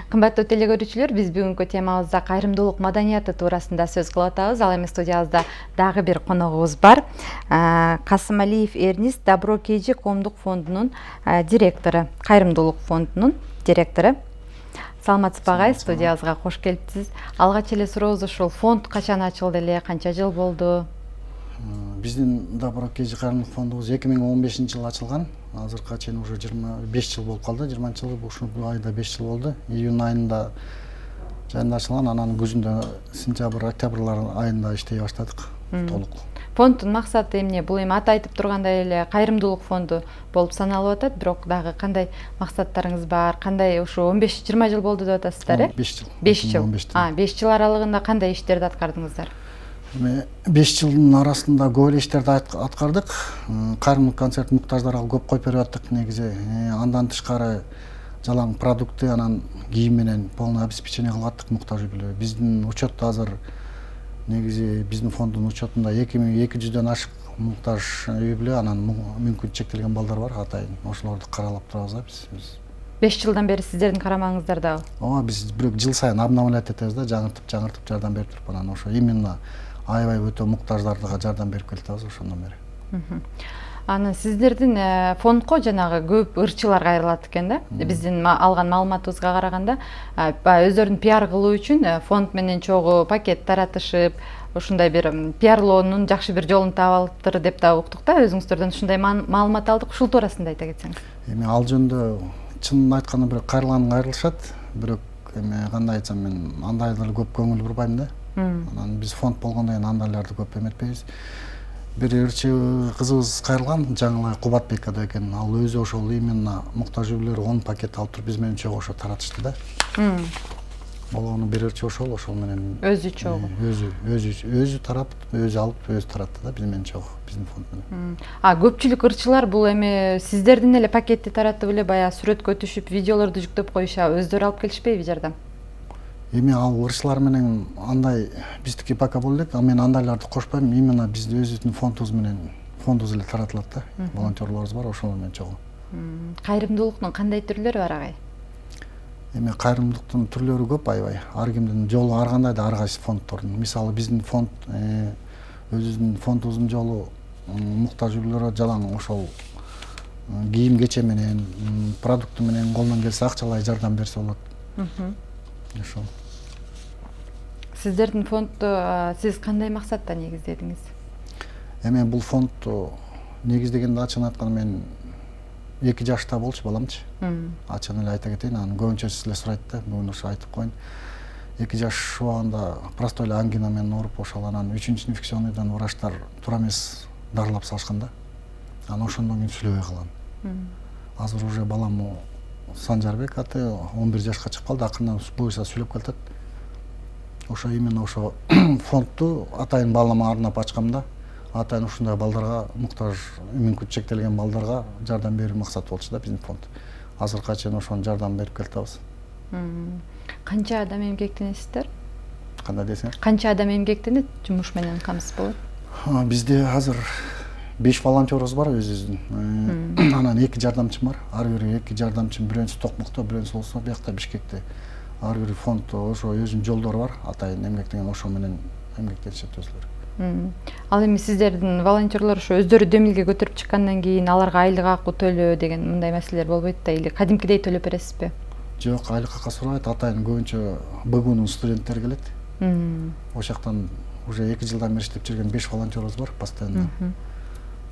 Кымбаттуу теле көрүүчүлөр, биз бүгүнкү темабызда кайрымдуулук маданияты туурасында сөз кылып атабыз. Ал эми студиябызда дагы бир коногубуз бар. Касымалиев Эрнист Добро КЖ коомдук фондунун директору, кайрымдуулук фондунун директору. Саламатсызбы агай, студиябызга кош келипсиз. Алгач эле сурообуз ушул фонд качан ачылды эле, канча жыл болду? Биздин Добро КЖ кайрымдуулук фондубуз 2015-жылы ачылган. Азыркыга чейин уже 25 жыл болуп калды. 20-жылы ушул айда 5 жыл болду. Июнь айында жайында ачылган, анан күзүндө сентябрь, октябрлар айында иштей баштадык толук. Фонддун максаты эмне? Бул эми аты айтып тургандай эле кайрымдуулук фонду болуп саналып атат, бирок дагы кандай максаттарыңыз бар? Кандай ушу 15-20 жыл болду деп атасыздар, э? 5 жыл. 5 жыл. 5 жыл аралыгында кандай иштерди аткардыңыздар? 5 жылдын арасында көп эле иштерди аткардык. Кайрымдуулук концерт муктаждарга көп коюп берип аттык негизи. Андан тышкары жалаң продукты, анан кийим менен полный обеспечение кылып аттык муктаж үй-бүлө. Биздин учетто азыр негизи биздин фонддун учетунда 2200дөн ашык муктаж үй-бүлө, анан мүмкүнчүлүгү чектелген балдар бар, атайын. Ошолорду каралап турабыз биз. 5 жылдан бери сиздердин карамагыңыздар дагы? Ооба, биз бирок жыл сайын обновлять этебиз да, жаңыртып жардам берип туруп анан ошо именно аябай өтө муктаждарга жардам берип келатабыз ошондон бери. Анан сиздердин фондко жанагы көп ырчылар кайрылат экен да. Биздин алган маалыматыбызга караганда, өздөрүн пиар кылуу үчүн фонд менен чогуу пакет таратышып, ушундай бир пиарлоонун жакшы бир жолун таап алыптыр деп да уктук да. Өзүңүздөрдөн ушундай маалымат алдык. Ушул туурасында айта кетсеңиз. Эми ал жөнүндө чынын айтканда бирок кайрылышат, бирок эми кандай айтсам, мен андайларга көп көңүл бурбайм да. Анан биз фонд болгондон кийин андайларды көп эметпейбиз. Бир ырчы кызыбыз кайрылган, жаңылай Кубатбек ада экен. Ал өзү ошол именно муктаж үй-бүлөлөр 10 пакет алып туруп биз менен чогуу ошо таратышты да. Болгону бир ырчы ошол менен өзү чогуу. Өзү тарап, өзү алып, өзү таратты да биз менен чогуу, биздин фонд менен. Көпчүлүк ырчылар бул эми сиздердин эле пакетти таратып эле баягы сүрөткө түшүп, видеолорду жүктөп коюшабы, өздөрү алып келишпейби жардам? Эми ал ырчылар менен андай биздики пока болду элек, мен андайларды кошпойм, именно биздин өзүбүздүн фондубуз менен фондубуз эле таратылат да. Волонтерлорубуз бар, ошолор менен чогуу. Кайрымдуулуктун кандай түрлөрү бар агай? Эми кайрымдуулуктун түрлөрү көп аябай. Ар кимдин жолу ар кандай да, ар кайсы фонддордун. Мисалы биздин фонд өзүбүздүн фондубуздун жолу муктаж үй-бүлөлөргө жалаң ошол кийим кече менен, продукты менен колунан келсе акчалай жардам берсе болот. Ошол. Сиздердин фондду сиз кандай максатта негиздедиңиз? Эми бул фондду негиздегенде ачыгын айтканда мен 2 жашта болчу баламчы. Ачыгын эле айта кетейин, анан көбүнчө сиз эле сурайт да, бүгүн ошо айтып коеюн. 2 жаш убагында простой эле ангина менен ооруп, ошол анан 3-чү инфекционныйдан врачтар туура эмес дарылап салышкан да. Анан ошондон кийин сүйлөбөй калган. Азыр уже балам Санжарбек аты 11 жашка чыгып калды, акырынан буюрса сүйлөп келатат. Ошо именно ошо фондду атайын балама арнап ачкам да. Атайын ушундай балдарга, муктаж, мүмкүнчүлүгү чектелген балдарга жардам берүү максаты болчу да биздин фонд. Азыркыга чейин ошону жардам берип келатабыз. Канча адам эмгектенесиздер? Кандай десеңиз? Канча адам эмгектенет, жумуш менен камсыз болот? Бизде азыр 5 волонтерубуз бар өзүбүздүн. Анан 2 жардамчым бар. Ар бири 2 жардамчым, бирөөсү Токмокто, бирөөсү болсо биякта Бишкекте. Ар бир фонд ошо өзүнүн жолдору бар. Атайын эмгектенген ошо менен эмгектенишет өзүлөрү. Ал эми сиздердин волонтерлор ошо өздөрү демилге көтөрүп чыккандан кийин аларга айлык акы төлөө деген мындай маселелер болбойт да, или кадимкидей төлөп бересизби? Жок, айлык акы сурабайт. Атайын көбүнчө БГУнун студенттери келет. Ошол жактан уже 2 жылдан бери иштеп жүргөн 5 волонтерубуз бар постоянно.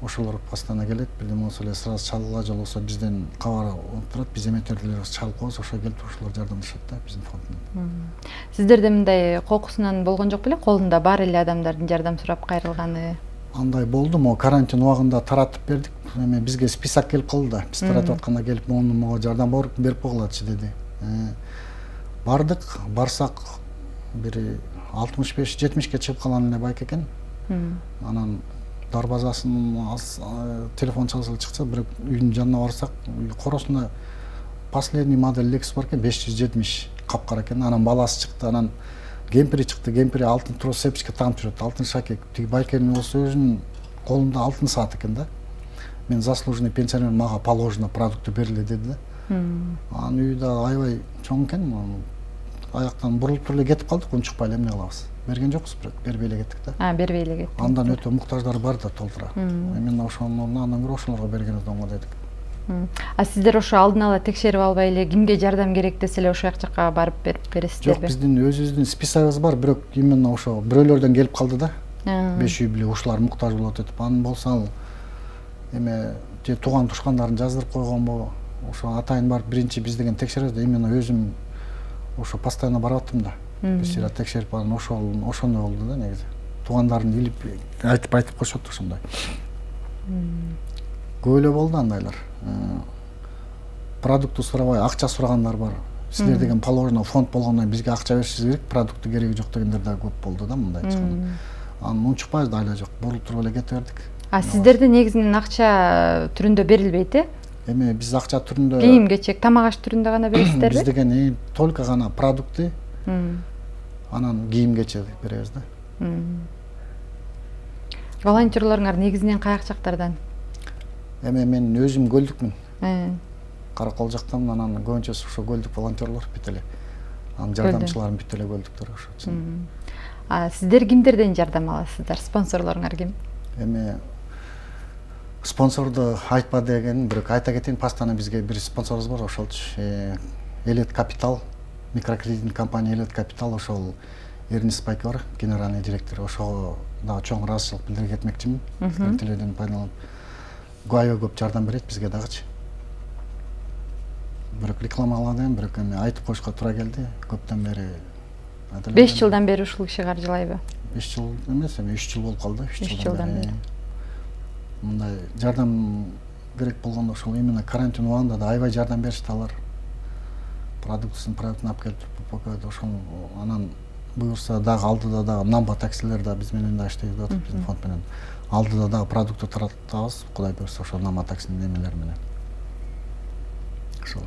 Ошолор постоянно келет. Бирдеме болсо эле сразу чалгыла, же болбосо бизден кабар алып турат, биз эметтердилер чалып коебуз, ошо келип ошолор жардамдашат да биздин фонддон. Сиздерде мындай кокусунан болгон жок беле? Колунда бар эле адамдардын жардам сурап кайрылганы? Андай болду, могу карантин убагында таратып бердик. Эми бизге список келип калды да. Биз таратып атканда келип, мого жардам берип койгулачы деди. Бардык, барсак бир 65-70ке чыгып калган эле байке экен. Анан дарбазасынын телефон чалса чыкса, бирок үйдүн жанына барсак, коросунда последний модель Lexus бар экен, 570 капкара экен. Анан баласы чыкты, анан кемпири чыкты, кемпири алтын трос цепочка тагып жүрөт, алтын шакек. Тиги байкенин болсо өзүнүн колунда алтын саат экен да. Мен заслуженный пенсионер, мага положено продукты бериле деди да. Анын үйү да аябай чоң экен. Аяктан бурулуп туруп эле кетип калдык, унчукпай эле эмне кылабыз. Берген жокпуз, бирок бербей эле кеттик да. Бербей эле кеттик. Андан өтө муктаждар бар да толтура. Эми ошонун андан көрө ошолорго бергенибиз оңго дедик. Сиздер ошо алдын ала текшерип албай эле кимге жардам керек десе эле ошол жакка барып берип бересиздерби? Жок, биздин өзүбүздүн списогубуз бар, бирок именно ошо бирөөлөрдөн келип калды да. 5 үй биле ушулар муктаж болот деп. Анын болсо ал эме же тууган тушкандарын жаздырып койгонбу, ошо атайын барып биринчи биз деген текшеребиз да. Именно өзүм ошо постоянно барып аттым да. Бир сыйра текшерип анан ошондой болду да негизи. Туугандарын илип айтып коюшат ошондой. Көп эле болду андайлар. Продукту сурабай акча сурагандар бар. Силер деген положено фонд болгондон бизге акча беришиңиз керек, продукту кереги жок дегендер да көп болду да мындай чыккан. Анан унчукпайбыз да айла жок, бурулуп туруп эле кете бердик. Сиздерде негизинен акча түрүндө берилбейт, Эми биз акча түрүндө, кийим кечек, тамак аш түрүндө гана бересиздерби? Биз деген только гана продукты, анан кийим кечек беребиз да. Волонтерлоруңар негизинен каяк жактардан? Эми мен өзүм көлдүкмүн. Каракол жактан, анан көбүнчөсү ошо көлдүк волонтерлор бүт эле. Анын жардамчыларын бүт эле көлдүктөр ошо. Сиздер кимдерден жардам аласыздар? Спонсорлоруңар ким? Эми спонсорду айтпа деген, бирок айта кетейин, постоянно бизге бир спонсорубуз бар, ошолчу Элет Капитал, микрокредитный компания Элет Капитал, ошол Эрнис Пайкер, генеральный директор, ошого дагы чоң ыраазычылык билдирип кетмекчимин. Теледен пайдаланып. Аябай көп жардам берет бизге дагычы. Бирок рекламаладым, бирок эми айтып коюшка туура келди. Көптөн бери 5 жылдан бери ушул киши каржылайбы? 5 жыл эмес, эми 3 жыл болуп калды. 3 жылдан бери. Мындай жардам керек болгондо ошол именно карантин убагында да аябай жардам беришти алар. Продуктун алып келип, ошол анан буюрса дагы алдыда дагы Намба таксилер да биз менен да иштейт деп атат, биздин фонд менен. Алдыда дагы продукты таратабыз, Кудай буюрса ошол Намба таксинин эмелери менен. Ошол.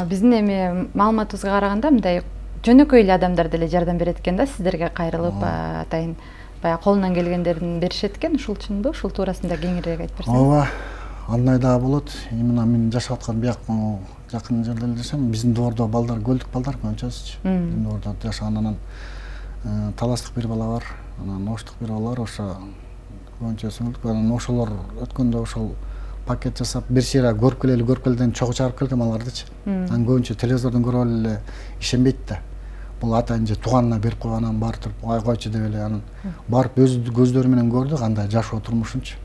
Биздин эми маалыматыбызга караганда мындай жөнөкөй эле адамдар деле жардам берет экен да, сиздерге кайрылып, атайын баягы колунан келгендерин беришет экен, ушул чынбы? Ушул туурасында кеңирээк айтып берсеңиз. Ооба, андай дагы болот. Именно мен жашап аткан бияк жакын жерде эле десем, биздин двордо балдар, көлдүк балдар көбүнчөсү. Биздин двордо жашаган, анан таластык бир бала бар, анан оштук бир бала бар, ошо көбүнчөсү өлдүк. Анан ошолор өткөндө ошол пакет жасап, бир сыйра көрүп келели чогуу чыгарып келген балардычы. Анан көбүнчө телевизордон көрүп эле ишенбейт да. Бул атайын же тууганына берип койгон, барып туруп ай койчу деп эле анан барып өз көздөрү менен көрдү кандай жашоо турмушунчу.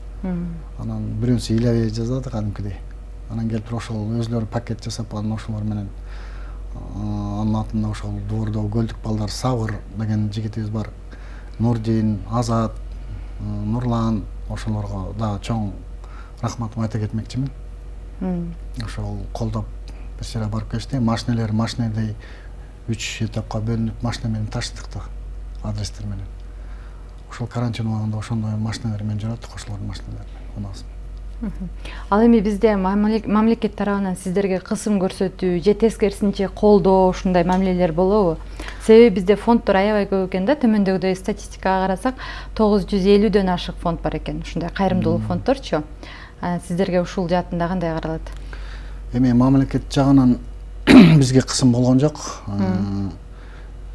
Анан бирөөсү илебей жазады кадимкидей. Анан келип туруп ошол өзлөрү пакет жасап, анан ошолор менен анын атында ошол двордо көлдүк балдар Сабыр деген жигитибиз бар. Нурдин, Азат, Нурлан, ошолорго дагы чоң рахматымды айта кетмекчимин. Ошол колдоп бир сыйра барып келишти. Машинедей 3 этапка бөлүнүп машина менен таштык да, адрестер менен. Ошол карантин убагында ошондой машиналар менен жүрөттүк, ошолордун машиналары менен. Ал эми бизде мамлекет тарабынан сиздерге кысым көрсөтүү же тескерисинче колдоо ушундай мамилелер болобу? Себеби бизде фонддор аябай көп экен да, төмөндөгүдөй статистикага карасак 950дөн ашык фонд бар экен, ушундай кайрымдуулук фонддорчу. Сиздерге ушул жаатында кандай каралат? Эми мамлекет жагынан бизге кысым болгон жок.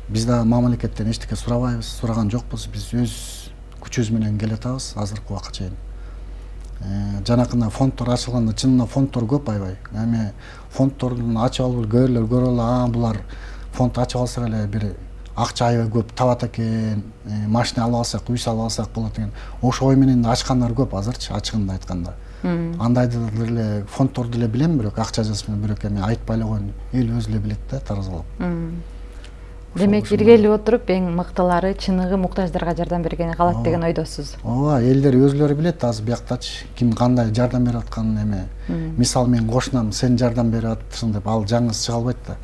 Биз да мамлекеттен эчтеке сурабайбыз, сураган жокпуз. Биз өз күчүбүз менен келатабыз азыркы убакка чейин. Жанакында фонддор ачылганда чынында фонддор көп аябай. Эми фонддордун ачып алып көрөлөр, булар фонд ачып алсак эле бир акча аябай көп табат экен, машина алып алсак, үй салып алсак болот деген. Ошо ой менен да ачкандар көп азырчы, ачыгында айтканда. Андайды деле фонддорду эле билем, бирок акча жазып бирок эми айтпай эле коеюн, эл өзү эле билет да таразалап. Демек иргелип отуруп эң мыктылары чыныгы муктаждарга жардам бергени калат деген ойдосуз. Ооба, элдер өзүлөрү билет азыр бияктачы ким кандай жардам берип атканын. Эми мисалы мен кошунам, сен жардам берип атсың деп ал жаңысы чыга албайт да.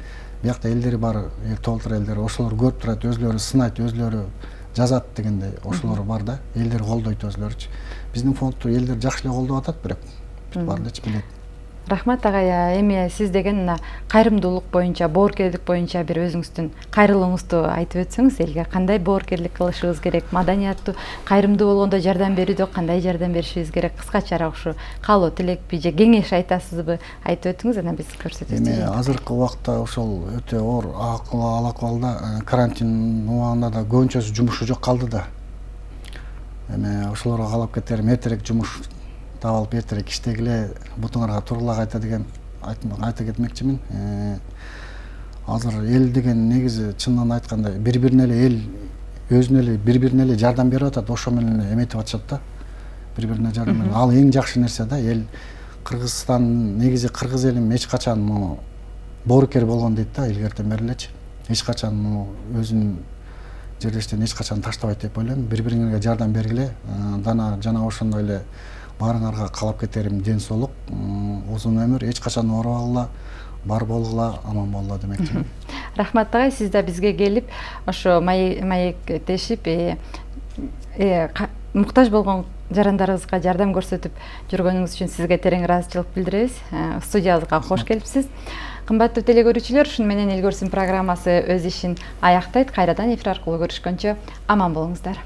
Биякта элдери бар, толтура элдер, ошолор көрүп турат, өзүлөрү сынайт, өзүлөрү жазат дегендей, ошолор бар да, элдер колдойт өзүлөрүчү. Биздин фондду элдер жакшы эле колдоп атат, бирок бар элечи билет. Рахмат агай. Эми сиз деген мына кайрымдуулук боюнча, боорукерлик боюнча бир өзүңүздүн кайрылууңузду айтып өтсөңүз элге, кандай боорукерлик кылышыбыз керек, маданияттуу, кайрымдуу болгондо жардам берүүдө кандай жардам беришибиз керек, кыскачараак ушу каалоо тилекпи же кеңеш айтасызбы, айтып өтүңүз, анан биз көрсөтөбүз. Эми азыркы убакта ошол өтө оор акыбалда карантин убагында да көбүнчөсү жумушу жок калды да. Эми ошолорго каалап кетерим, эртерээк жумуш таап алып эртерээк иштегиле, бутуңарга турула кайта деген айта кетмекчимин. Азыр эл деген негизи чынын айтканда бири-бирине эле эл өзүнө эле бири-бирине эле жардам берип атат, ошо менен эле эметип атышат да. Бири-бирине жардам менен. Ал эң жакшы нерсе да. Эл Кыргызстан негизи кыргыз элим эч качан боорукер болгон дейт да, илгертен бери элечи. Эч качан өзүнүн жерлештен эч качан таштабайт деп ойлойм. Бири-бириңерге жардам бергиле. Жана ошондой эле баарыңарга каалап кетерим ден соолук, узун өмүр, эч качан оорубагыла, бар болгула, аман болгула демекчимин. Рахмат агай, сиз да бизге келип, ошо маектешип, муктаж болгон жарандарыбызга жардам көрсөтүп жүргөнүңүз үчүн сизге терең ыраазычылык билдиребиз. Студиябызга кош келипсиз. Кымбаттуу телекөрүүчүлөр, ушуну менен Эл көрсүн программасы өз ишин аяктайт. Кайрадан эфир аркылуу көрүшкөнчө аман болуңуздар.